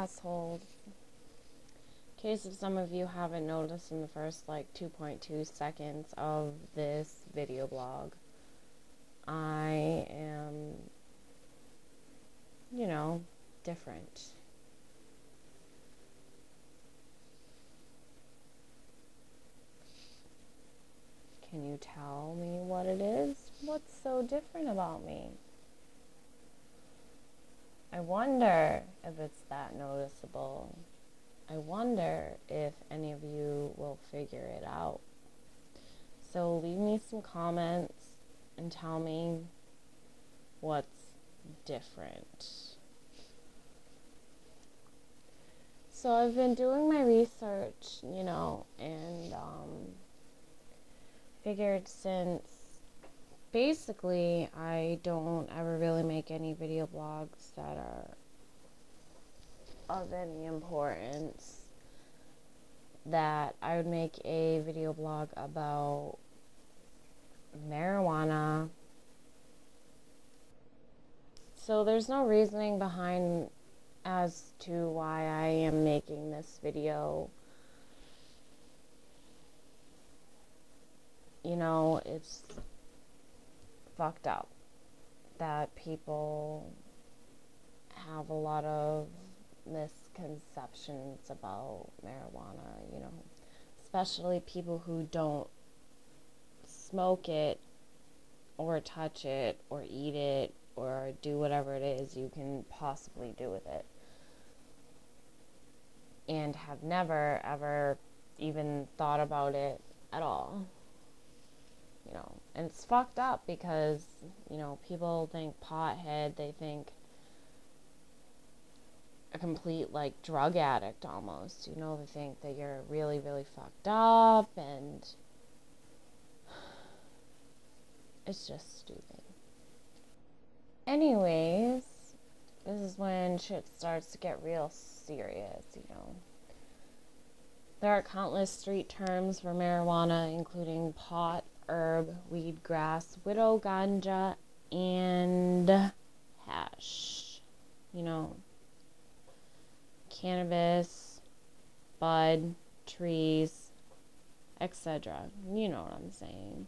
assholes. In case if some of you haven't noticed in the first like 2.2 seconds of this video blog, I am, you know, different. Can you tell me what it is? What's so different about me? I wonder if it's that noticeable. I wonder if any of you will figure it out. So leave me some comments and tell me what's different. So I've been doing my research, you know, and figured since basically I don't ever really make any video blogs that are of any importance, that I would make a video blog about marijuana. So there's no reasoning behind as to why I am making this video. You know, it's fucked up that people have a lot of misconceptions about marijuana, you know, especially people who don't smoke it or touch it or eat it or do whatever it is you can possibly do with it, and have never ever even thought about it at all. You know, and it's fucked up because, you know, people think pothead, they think a complete, like, drug addict almost. You know, they think that you're really, really fucked up, and it's just stupid. Anyways, this is when shit starts to get real serious, you know. There are countless street terms for marijuana, including pot, herb, weed, grass, widow, ganja, and hash. You know, cannabis, bud, trees, etc. You know what I'm saying.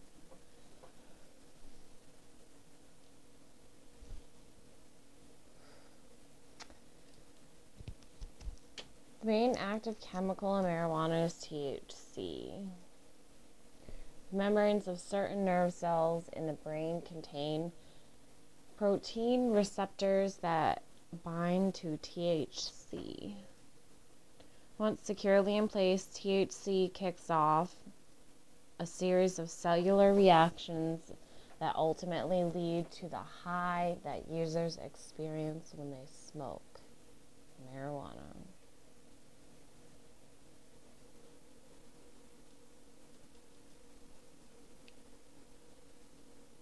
The main active chemical in marijuana is THC. The membranes of certain nerve cells in the brain contain protein receptors that bind to THC. Once securely in place, THC kicks off a series of cellular reactions that ultimately lead to the high that users experience when they smoke marijuana.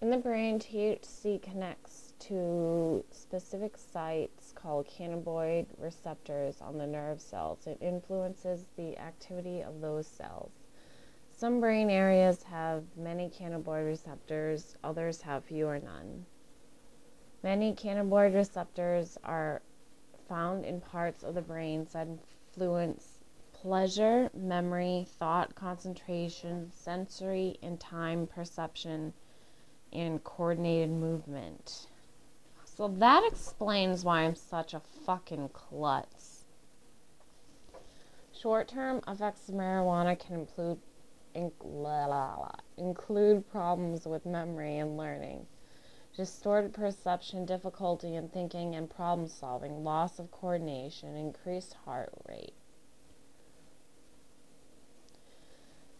In the brain, THC connects to specific sites called cannabinoid receptors on the nerve cells. It influences the activity of those cells. Some brain areas have many cannabinoid receptors, others have few or none. Many cannabinoid receptors are found in parts of the brain that influence pleasure, memory, thought, concentration, sensory and time perception, and coordinated movement. So that explains why I'm such a fucking klutz. Short-term effects of marijuana can include problems with memory and learning, distorted perception, difficulty in thinking and problem solving, loss of coordination, increased heart rate.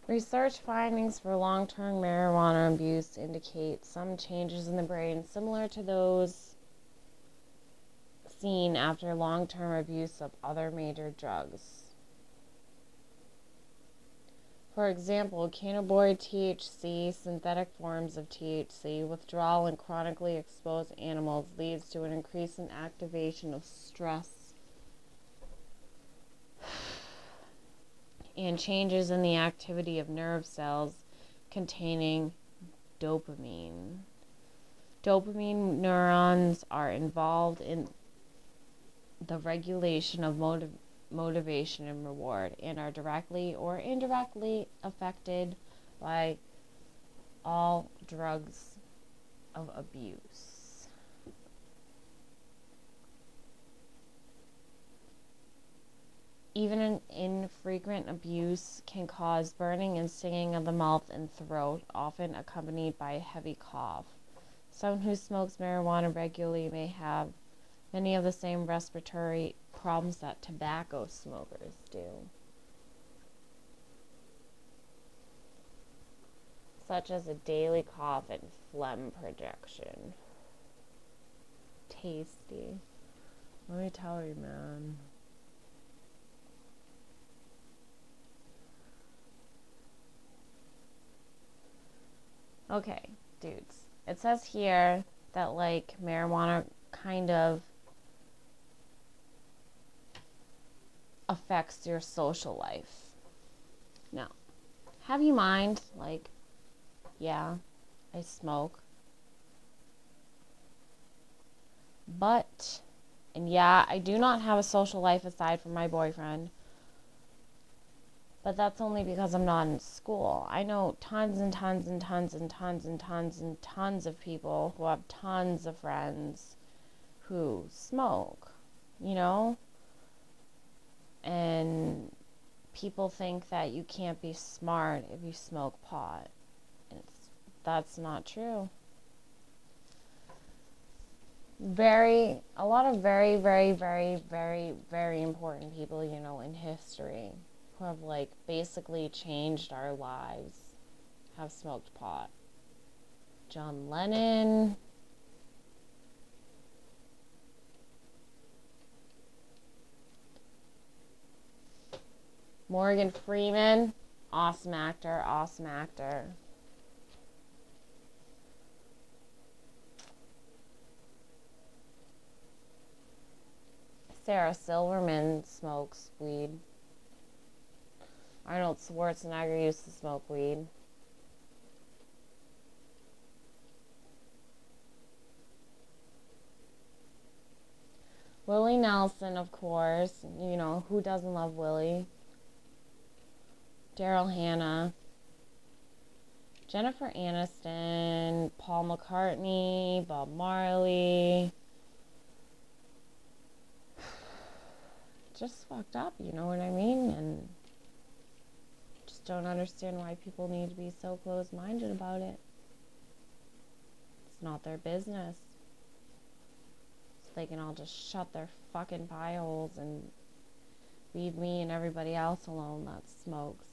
Research findings for long-term marijuana abuse indicate some changes in the brain similar to those seen after long-term abuse of other major drugs. For example, cannabinoid THC, synthetic forms of THC, withdrawal in chronically exposed animals leads to an increase in activation of stress and changes in the activity of nerve cells containing dopamine. Dopamine neurons are involved in the regulation of motivation and reward, and are directly or indirectly affected by all drugs of abuse. Even an infrequent abuse can cause burning and stinging of the mouth and throat, often accompanied by a heavy cough. Someone who smokes marijuana regularly may have many of the same respiratory problems that tobacco smokers do, such as a daily cough and phlegm production. Tasty. Let me tell you, man. Okay, dudes. It says here that, like, marijuana kind of affects your social life. Now, have you mind, like, yeah, I smoke. But, and yeah, I do not have a social life aside from my boyfriend. But that's only because I'm not in school. I know tons and tons and tons and tons and tons and tons of people who have tons of friends who smoke, you know? And people think that you can't be smart if you smoke pot. That's not true. A lot of very, very, very, very, very important people, you know, in history who have, like, basically changed our lives have smoked pot. John Lennon, Morgan Freeman, awesome actor, awesome actor. Sarah Silverman smokes weed. Arnold Schwarzenegger used to smoke weed. Willie Nelson, of course. You know, who doesn't love Willie? Daryl Hannah. Jennifer Aniston. Paul McCartney. Bob Marley. Just fucked up, you know what I mean? And just don't understand why people need to be so closed-minded about it. It's not their business. So they can all just shut their fucking pie holes and leave me and everybody else alone that smokes.